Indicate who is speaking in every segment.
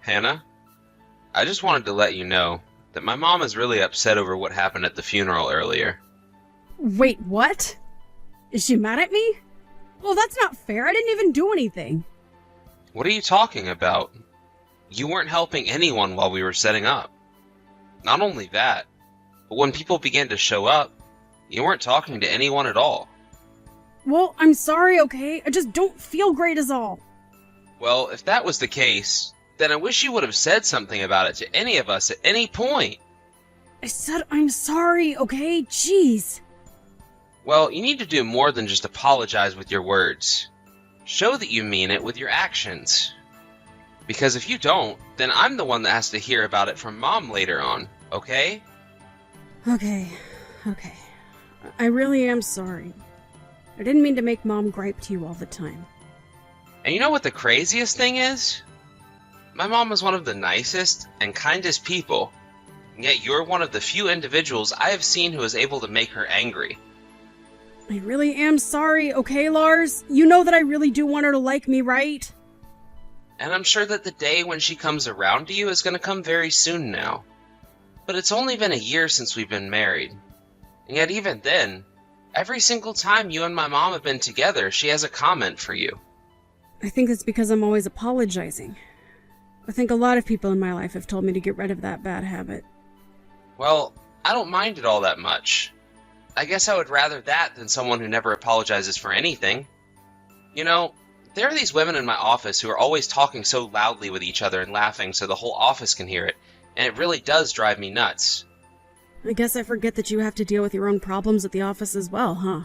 Speaker 1: Hannah, I just wanted to let you know that my mom is really upset over what happened at the funeral earlier.
Speaker 2: Wait, what? Is she mad at me? Well, that's not fair. I didn't even do anything.
Speaker 1: What are you talking about? You weren't helping anyone while we were setting up. Not only that, but when people began to show up, you weren't talking to anyone at all.
Speaker 2: Well, I'm sorry, okay? I just don't feel great is all.
Speaker 1: Well, if that was the case, then I wish you would have said something about it to any of us at any point.
Speaker 2: I said I'm sorry, okay? Jeez.
Speaker 1: Well, you need to do more than just apologize with your words. Show that you mean it with your actions. Because if you don't, then I'm the one that has to hear about it from Mom later on, okay?
Speaker 2: Okay. I really am sorry. I didn't mean to make Mom gripe to you all the time.
Speaker 1: And you know what the craziest thing is? My mom is one of the nicest and kindest people, and yet you're one of the few individuals I have seen who is able to make her angry.
Speaker 2: I really am sorry, okay, Lars? You know that I really do want her to like me, right?
Speaker 1: And I'm sure that the day when she comes around to you is going to come very soon now. But it's only been a year since we've been married. And yet even then, every single time you and my mom have been together, she has a comment for you.
Speaker 2: I think it's because I'm always apologizing. I think a lot of people in my life have told me to get rid of that bad habit.
Speaker 1: Well, I don't mind it all that much. I guess I would rather that than someone who never apologizes for anything. You know, there are these women in my office who are always talking so loudly with each other and laughing so the whole office can hear it, and it really does drive me nuts.
Speaker 2: I guess I forget that you have to deal with your own problems at the office as well, huh?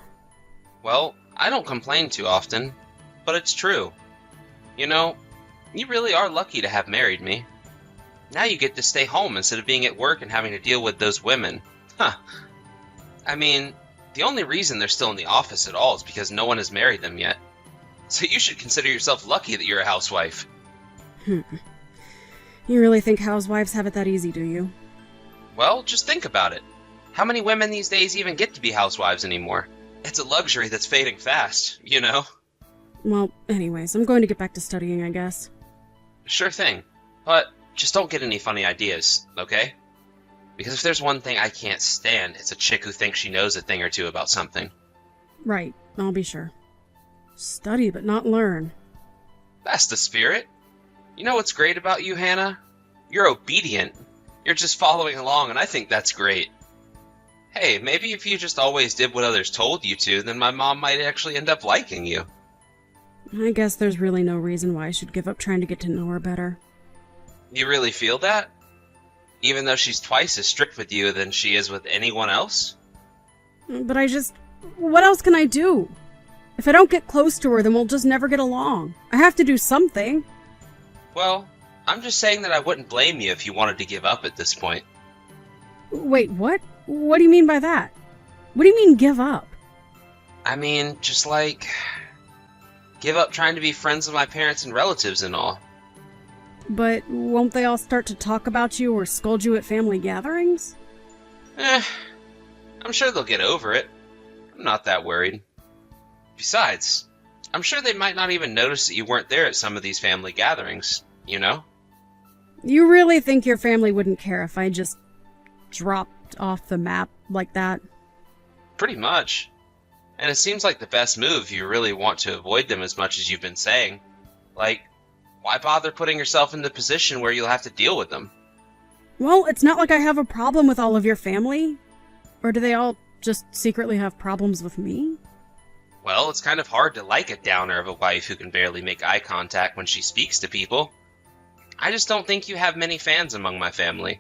Speaker 1: Well, I don't complain too often, but it's true. You know, you really are lucky to have married me. Now you get to stay home instead of being at work and having to deal with those women. Huh. I mean, the only reason they're still in the office at all is because no one has married them yet. So you should consider yourself lucky that you're a housewife.
Speaker 2: You really think housewives have it that easy, do you?
Speaker 1: Well, just think about it. How many women these days even get to be housewives anymore? It's a luxury that's fading fast, you know?
Speaker 2: Well, anyways, I'm going to get back to studying, I guess.
Speaker 1: Sure thing. But just don't get any funny ideas, okay? Because if there's one thing I can't stand, it's a chick who thinks she knows a thing or two about something.
Speaker 2: Right, I'll be sure. Study, but not learn.
Speaker 1: That's the spirit. You know what's great about you, Hannah? You're obedient. You're just following along, and I think that's great. Hey, maybe if you just always did what others told you to, then my mom might actually end up liking you.
Speaker 2: I guess there's really no reason why I should give up trying to get to know her better.
Speaker 1: You really feel that? Even though she's twice as strict with you than she is with anyone else?
Speaker 2: But what else can I do? If I don't get close to her, then we'll just never get along. I have to do something.
Speaker 1: Well, I'm just saying that I wouldn't blame you if you wanted to give up at this point.
Speaker 2: Wait, what? What do you mean by that? What do you mean, give up?
Speaker 1: I mean, just like, give up trying to be friends with my parents and relatives and all.
Speaker 2: But won't they all start to talk about you or scold you at family gatherings?
Speaker 1: I'm sure they'll get over it. I'm not that worried. Besides, I'm sure they might not even notice that you weren't there at some of these family gatherings, you know?
Speaker 2: You really think your family wouldn't care if I just dropped off the map like that?
Speaker 1: Pretty much. And it seems like the best move if you really want to avoid them as much as you've been saying. Like, why bother putting yourself in the position where you'll have to deal with them?
Speaker 2: Well, it's not like I have a problem with all of your family. Or do they all just secretly have problems with me?
Speaker 1: Well, it's kind of hard to like a downer of a wife who can barely make eye contact when she speaks to people. I just don't think you have many fans among my family.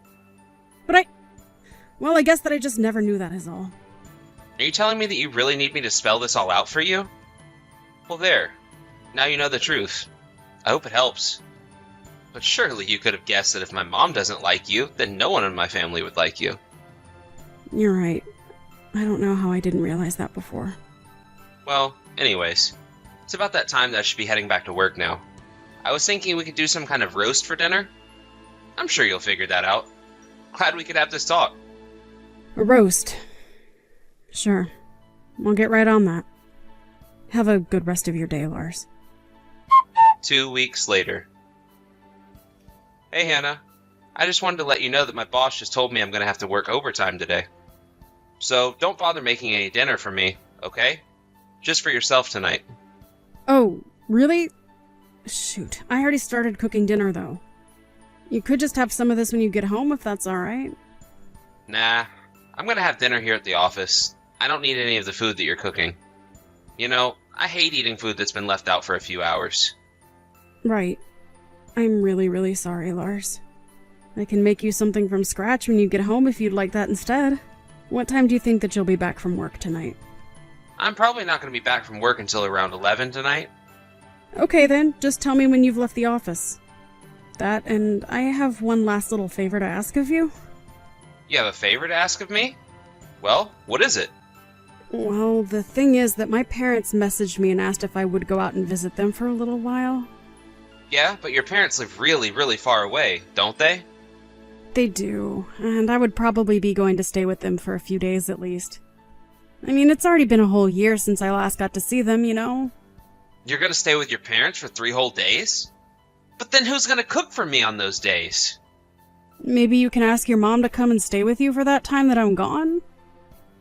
Speaker 2: Well, I guess that I just never knew that is all.
Speaker 1: Are you telling me that you really need me to spell this all out for you? Well, there. Now you know the truth. I hope it helps. But surely you could have guessed that if my mom doesn't like you, then no one in my family would like you.
Speaker 2: You're right. I don't know how I didn't realize that before.
Speaker 1: Well, anyways, it's about that time that I should be heading back to work now. I was thinking we could do some kind of roast for dinner. I'm sure you'll figure that out. Glad we could have this talk.
Speaker 2: A roast. Sure. I'll get right on that. Have a good rest of your day, Lars.
Speaker 1: 2 weeks later. Hey, Hannah. I just wanted to let you know that my boss just told me I'm going to have to work overtime today. So don't bother making any dinner for me, okay? Just for yourself tonight.
Speaker 2: Oh, really? Shoot, I already started cooking dinner, though. You could just have some of this when you get home, if that's alright.
Speaker 1: Nah, I'm going to have dinner here at the office. I don't need any of the food that you're cooking. You know, I hate eating food that's been left out for a few hours.
Speaker 2: Right. I'm really, really sorry, Lars. I can make you something from scratch when you get home if you'd like that instead. What time do you think that you'll be back from work tonight?
Speaker 1: I'm probably not going to be back from work until around 11 tonight.
Speaker 2: Okay then, just tell me when you've left the office. That, and I have one last little favor to ask of you.
Speaker 1: You have a favor to ask of me? Well, what is it?
Speaker 2: Well, the thing is that my parents messaged me and asked if I would go out and visit them for a little while.
Speaker 1: Yeah, but your parents live really, really far away, don't they?
Speaker 2: They do, and I would probably be going to stay with them for a few days at least. I mean, it's already been a whole year since I last got to see them, you know?
Speaker 1: You're gonna stay with your parents for 3 whole days? But then who's gonna cook for me on those days?
Speaker 2: Maybe you can ask your mom to come and stay with you for that time that I'm gone?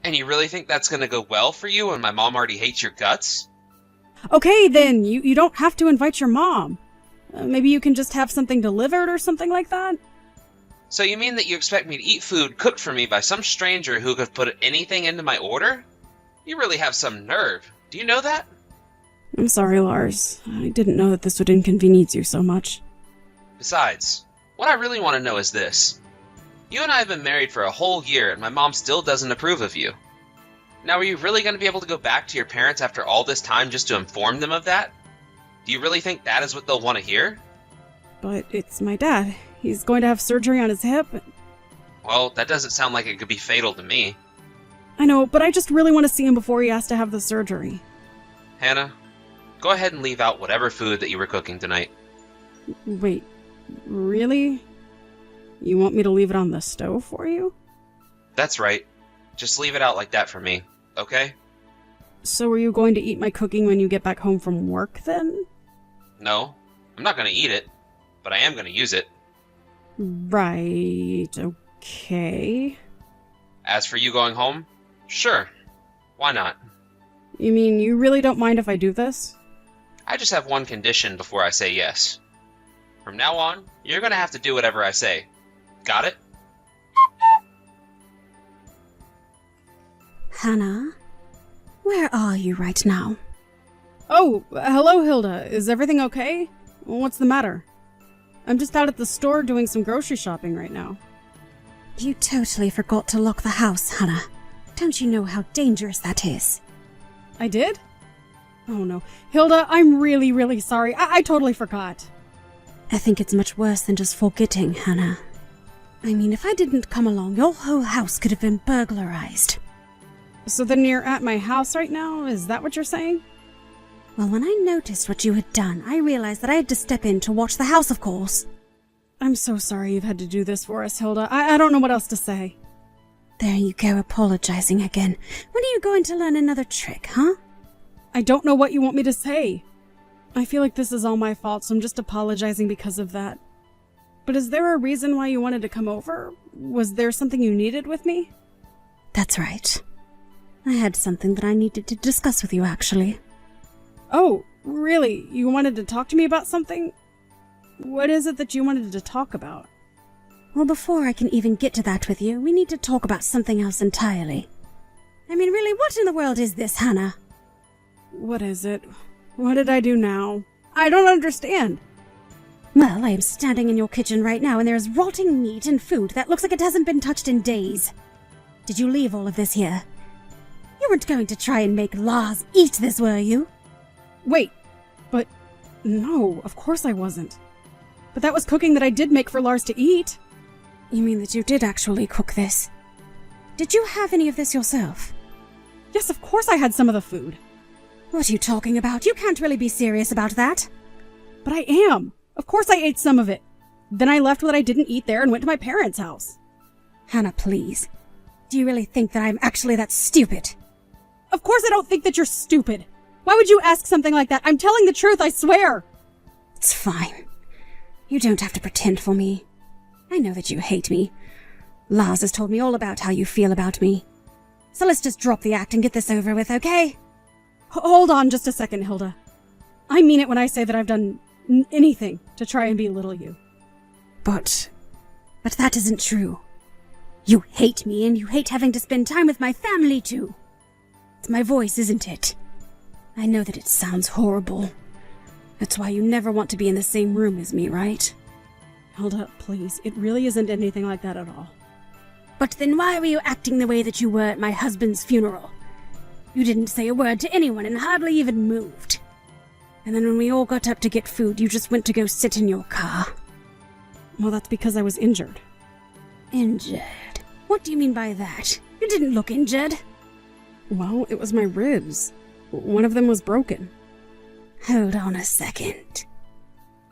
Speaker 1: And you really think that's gonna go well for you when my mom already hates your guts?
Speaker 2: Okay, then, you don't have to invite your mom. Maybe you can just have something delivered or something like that?
Speaker 1: So you mean that you expect me to eat food cooked for me by some stranger who could put anything into my order? You really have some nerve. Do you know that?
Speaker 2: I'm sorry, Lars. I didn't know that this would inconvenience you so much.
Speaker 1: Besides, what I really want to know is this. You and I have been married for a whole year and my mom still doesn't approve of you. Now, are you really going to be able to go back to your parents after all this time just to inform them of that? Do you really think that is what they'll want to hear?
Speaker 2: But it's my dad. He's going to have surgery on his hip.
Speaker 1: Well, that doesn't sound like it could be fatal to me.
Speaker 2: I know, but I just really want to see him before he has to have the surgery.
Speaker 1: Hannah, go ahead and leave out whatever food that you were cooking tonight.
Speaker 2: Wait, really? You want me to leave it on the stove for you?
Speaker 1: That's right. Just leave it out like that for me, okay?
Speaker 2: So are you going to eat my cooking when you get back home from work, then?
Speaker 1: No, I'm not going to eat it, but I am going to use it.
Speaker 2: Right, okay.
Speaker 1: As for you going home, sure. Why not?
Speaker 2: You mean you really don't mind if I do this?
Speaker 1: I just have one condition before I say yes. From now on, you're going to have to do whatever I say. Got it?
Speaker 3: Hannah, where are you right now?
Speaker 2: Oh, hello, Hilda. Is everything okay? What's the matter? I'm just out at the store doing some grocery shopping right now.
Speaker 3: You totally forgot to lock the house, Hannah. Don't you know how dangerous that is?
Speaker 2: I did? Oh no. Hilda, I'm really, really sorry. I totally forgot.
Speaker 3: I think it's much worse than just forgetting, Hannah. I mean, if I didn't come along, your whole house could have been burglarized.
Speaker 2: So then you're at my house right now? Is that what you're saying?
Speaker 3: Well, when I noticed what you had done, I realized that I had to step in to watch the house, of course.
Speaker 2: I'm so sorry you've had to do this for us, Hilda. I don't know what else to say.
Speaker 3: There you go, apologizing again. When are you going to learn another trick, huh?
Speaker 2: I don't know what you want me to say. I feel like this is all my fault, so I'm just apologizing because of that. But is there a reason why you wanted to come over? Was there something you needed with me?
Speaker 3: That's right. I had something that I needed to discuss with you, actually.
Speaker 2: Oh, really? You wanted to talk to me about something? What is it that you wanted to talk about?
Speaker 3: Well, before I can even get to that with you, we need to talk about something else entirely. I mean, really, what in the world is this, Hannah?
Speaker 2: What is it? What did I do now? I don't understand.
Speaker 3: Well, I am standing in your kitchen right now, and there is rotting meat and food that looks like it hasn't been touched in days. Did you leave all of this here? You weren't going to try and make Lars eat this, were you?
Speaker 2: Wait, but no, of course I wasn't. But that was cooking that I did make for Lars to eat.
Speaker 3: You mean that you did actually cook this? Did you have any of this yourself?
Speaker 2: Yes, of course I had some of the food.
Speaker 3: What are you talking about? You can't really be serious about that.
Speaker 2: But I am. Of course I ate some of it. Then I left what I didn't eat there and went to my parents' house.
Speaker 3: Hannah, please. Do you really think that I'm actually that stupid?
Speaker 2: Of course I don't think that you're stupid. Why would you ask something like that? I'm telling the truth, I swear.
Speaker 3: It's fine. You don't have to pretend for me. I know that you hate me. Lars has told me all about how you feel about me. So let's just drop the act and get this over with, okay?
Speaker 2: Hold on just a second, Hilda. I mean it when I say that I've done anything to try and belittle you.
Speaker 3: But that isn't true. You hate me and you hate having to spend time with my family too. It's my voice, isn't it? I know that it sounds horrible. That's why you never want to be in the same room as me, right?
Speaker 2: Hilda, please. It really isn't anything like that at all.
Speaker 3: But then why were you acting the way that you were at my husband's funeral? You didn't say a word to anyone and hardly even moved. And then when we all got up to get food, you just went to go sit in your car.
Speaker 2: Well, that's because I was injured.
Speaker 3: Injured? What do you mean by that? You didn't look injured.
Speaker 2: Well, it was my ribs. One of them was broken.
Speaker 3: Hold on a second.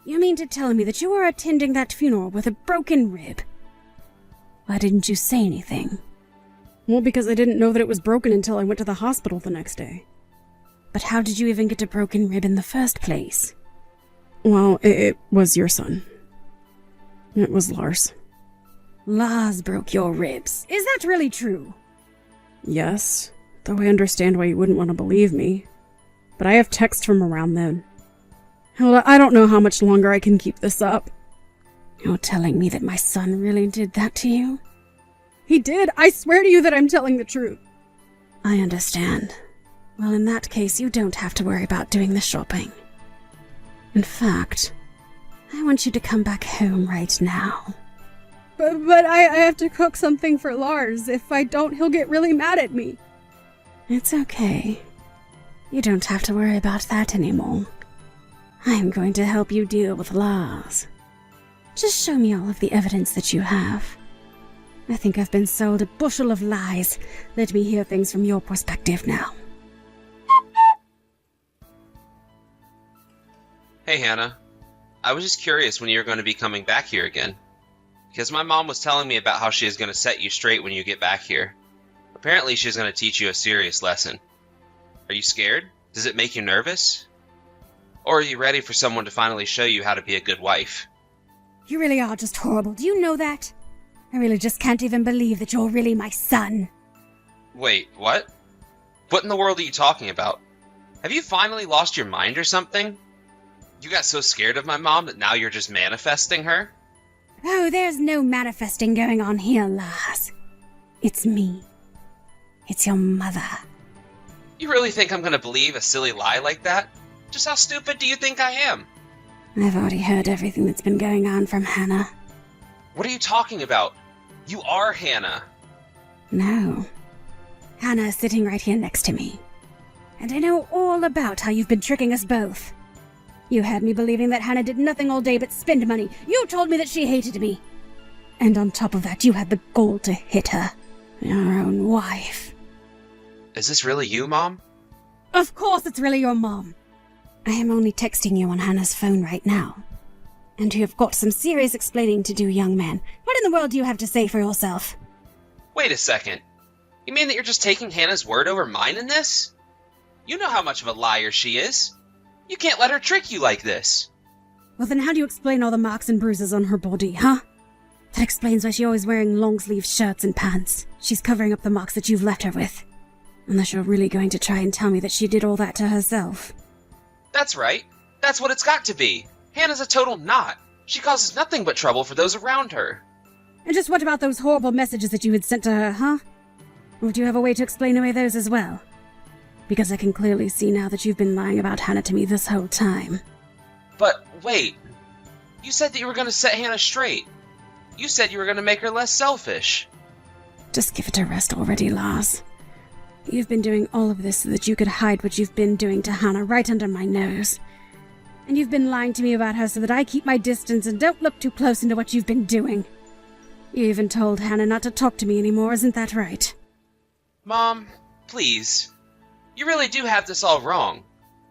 Speaker 3: You mean to tell me that you were attending that funeral with a broken rib? Why didn't you say anything?
Speaker 2: Well, because I didn't know that it was broken until I went to the hospital the next day.
Speaker 3: But how did you even get a broken rib in the first place?
Speaker 2: Well, it was your son. It was Lars.
Speaker 3: Lars broke your ribs. Is that really true?
Speaker 2: Yes, though I understand why you wouldn't want to believe me. But I have texts from around then. Hilda, I don't know how much longer I can keep this up.
Speaker 3: You're telling me that my son really did that to you?
Speaker 2: He did. I swear to you that I'm telling the truth.
Speaker 3: I understand. Well, in that case, you don't have to worry about doing the shopping. In fact, I want you to come back home right now.
Speaker 2: But I have to cook something for Lars. If I don't, he'll get really mad at me.
Speaker 3: It's okay. You don't have to worry about that anymore. I'm going to help you deal with Lars. Just show me all of the evidence that you have. I think I've been sold a bushel of lies. Let me hear things from your perspective now.
Speaker 1: Hey, Hannah. I was just curious when you were going to be coming back here again. Because my mom was telling me about how she is going to set you straight when you get back here. Apparently she's going to teach you a serious lesson. Are you scared? Does it make you nervous? Or are you ready for someone to finally show you how to be a good wife?
Speaker 3: You really are just horrible. Do you know that? I really just can't even believe that you're really my son.
Speaker 1: Wait, what? What in the world are you talking about? Have you finally lost your mind or something? You got so scared of my mom that now you're just manifesting her?
Speaker 3: Oh, there's no manifesting going on here, Lars. It's me. It's your mother.
Speaker 1: You really think I'm gonna believe a silly lie like that? Just how stupid do you think I am?
Speaker 3: I've already heard everything that's been going on from Hannah.
Speaker 1: What are you talking about? You are Hannah.
Speaker 3: No. Hannah is sitting right here next to me. And I know all about how you've been tricking us both. You had me believing that Hannah did nothing all day but spend money. You told me that she hated me. And on top of that, you had the gall to hit her. Your own wife.
Speaker 1: Is this really you, Mom?
Speaker 3: Of course it's really your mom. I am only texting you on Hannah's phone right now. And you have got some serious explaining to do, young man. What in the world do you have to say for yourself?
Speaker 1: Wait a second. You mean that you're just taking Hannah's word over mine in this? You know how much of a liar she is. You can't let her trick you like this.
Speaker 3: Well, then how do you explain all the marks and bruises on her body, huh? That explains why she's always wearing long-sleeve shirts and pants. She's covering up the marks that you've left her with. Unless you're really going to try and tell me that she did all that to herself.
Speaker 1: That's right. That's what it's got to be. Hannah's a total knot. She causes nothing but trouble for those around her.
Speaker 3: And just what about those horrible messages that you had sent to her, huh? Or do you have a way to explain away those as well? Because I can clearly see now that you've been lying about Hannah to me this whole time.
Speaker 1: But wait. You said that you were going to set Hannah straight. You said you were going to make her less selfish.
Speaker 3: Just give it a rest already, Lars. You've been doing all of this so that you could hide what you've been doing to Hannah right under my nose. And you've been lying to me about her so that I keep my distance and don't look too close into what you've been doing. You even told Hannah not to talk to me anymore, isn't that right?
Speaker 1: Mom, please. You really do have this all wrong.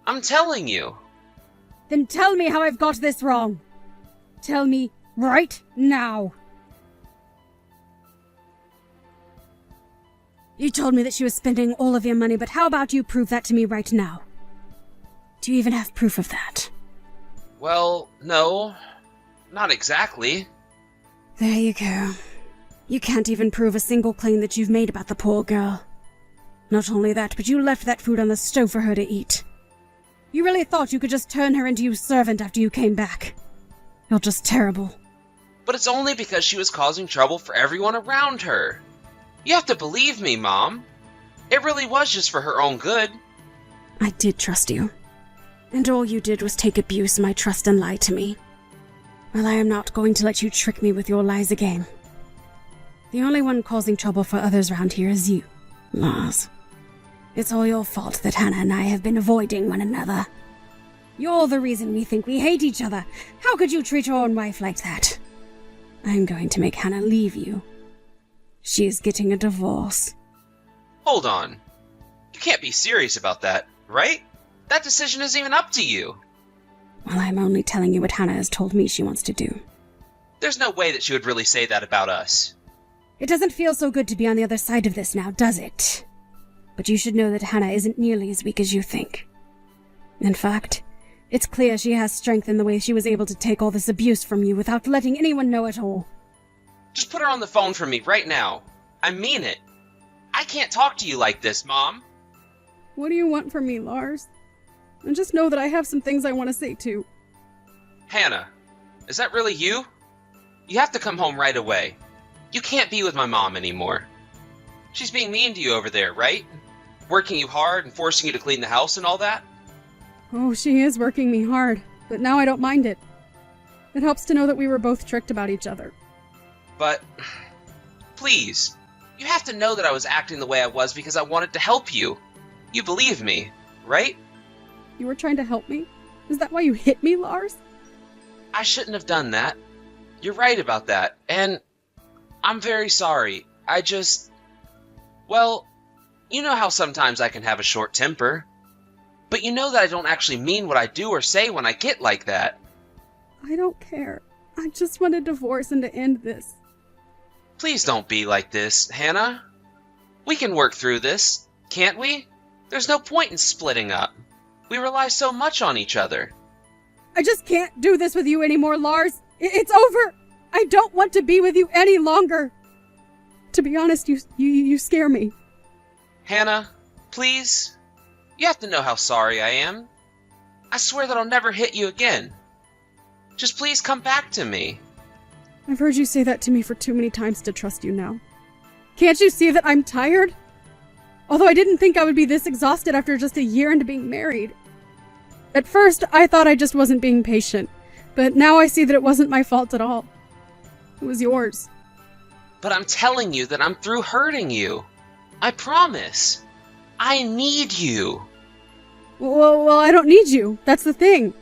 Speaker 1: I'm telling you.
Speaker 3: Then tell me how I've got this wrong. Tell me right now. You told me that she was spending all of your money, but how about you prove that to me right now? Do you even have proof of that?
Speaker 1: Well, no. Not exactly.
Speaker 3: There you go. You can't even prove a single claim that you've made about the poor girl. Not only that, but you left that food on the stove for her to eat. You really thought you could just turn her into your servant after you came back. You're just terrible.
Speaker 1: But it's only because she was causing trouble for everyone around her. You have to believe me, Mom. It really was just for her own good.
Speaker 3: I did trust you. And all you did was take abuse my trust and lie to me. Well, I am not going to let you trick me with your lies again. The only one causing trouble for others around here is you, Lars. It's all your fault that Hannah and I have been avoiding one another. You're the reason we think we hate each other. How could you treat your own wife like that? I'm going to make Hannah leave you. She is getting a divorce.
Speaker 1: Hold on. You can't be serious about that, right? That decision isn't even up to you.
Speaker 3: Well, I'm only telling you what Hannah has told me she wants to do.
Speaker 1: There's no way that she would really say that about us.
Speaker 3: It doesn't feel so good to be on the other side of this now, does it? But you should know that Hannah isn't nearly as weak as you think. In fact, it's clear she has strength in the way she was able to take all this abuse from you without letting anyone know at all.
Speaker 1: Just put her on the phone for me right now. I mean it. I can't talk to you like this, Mom.
Speaker 2: What do you want from me, Lars? And just know that I have some things I want to say too.
Speaker 1: Hannah, is that really you? You have to come home right away. You can't be with my mom anymore. She's being mean to you over there, right? Working you hard and forcing you to clean the house and all that?
Speaker 2: Oh, she is working me hard, but now I don't mind it. It helps to know that we were both tricked about each other.
Speaker 1: But, please, you have to know that I was acting the way I was because I wanted to help you. You believe me, right?
Speaker 2: You were trying to help me? Is that why you hit me, Lars?
Speaker 1: I shouldn't have done that. You're right about that, and I'm very sorry. Well, you know how sometimes I can have a short temper. But you know that I don't actually mean what I do or say when I get like that.
Speaker 2: I don't care. I just want a divorce and to end this.
Speaker 1: Please don't be like this, Hannah. We can work through this, can't we? There's no point in splitting up. We rely so much on each other.
Speaker 2: I just can't do this with you anymore, Lars. It's over. I don't want to be with you any longer. To be honest, you scare me.
Speaker 1: Hannah, please. You have to know how sorry I am. I swear that I'll never hit you again. Just please come back to me.
Speaker 2: I've heard you say that to me for too many times to trust you now. Can't you see that I'm tired? Although I didn't think I would be this exhausted after just a year into being married. At first, I thought I just wasn't being patient, but now I see that it wasn't my fault at all. It was yours.
Speaker 1: But I'm telling you that I'm through hurting you. I promise. I need you.
Speaker 2: Well, I don't need you. That's the thing.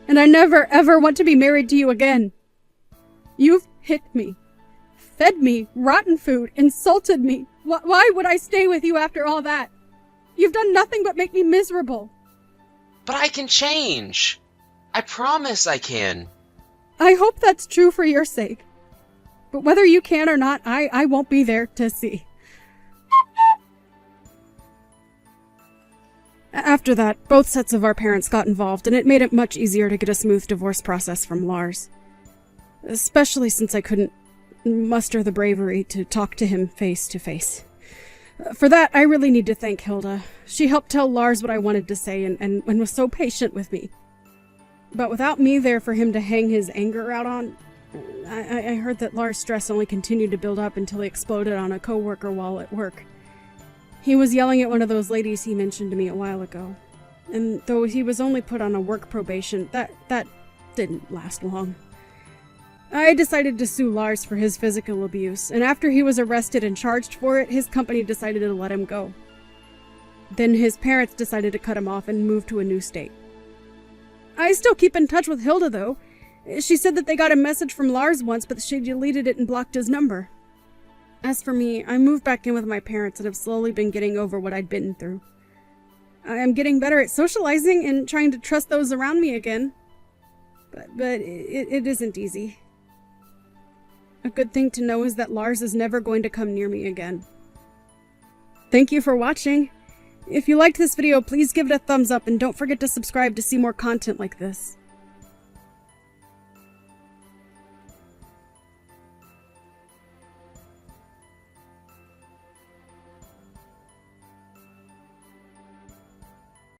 Speaker 2: And I never, ever want to be married to you again. You've hit me, fed me rotten food, insulted me. Why would I stay with you after all that? You've done nothing but make me miserable.
Speaker 1: But I can change. I promise I can.
Speaker 2: I hope that's true for your sake. But whether you can or not, I won't be there to see. After that, both sets of our parents got involved, and it made it much easier to get a smooth divorce process from Lars. Especially since I couldn't muster the bravery to talk to him face to face. For that, I really need to thank Hilda. She helped tell Lars what I wanted to say and was so patient with me. But without me there for him to hang his anger out on, I heard that Lars' stress only continued to build up until he exploded on a coworker while at work. He was yelling at one of those ladies he mentioned to me a while ago. And though he was only put on a work probation, that didn't last long. I decided to sue Lars for his physical abuse, and after he was arrested and charged for it, his company decided to let him go. Then his parents decided to cut him off and move to a new state. I still keep in touch with Hilda, though. She said that they got a message from Lars once, but she deleted it and blocked his number. As for me, I moved back in with my parents and have slowly been getting over what I'd been through. I am getting better at socializing and trying to trust those around me again. But it isn't easy. A good thing to know is that Lars is never going to come near me again. Thank you for watching. If you liked this video, please give it a thumbs up and don't forget to subscribe to see more content like this.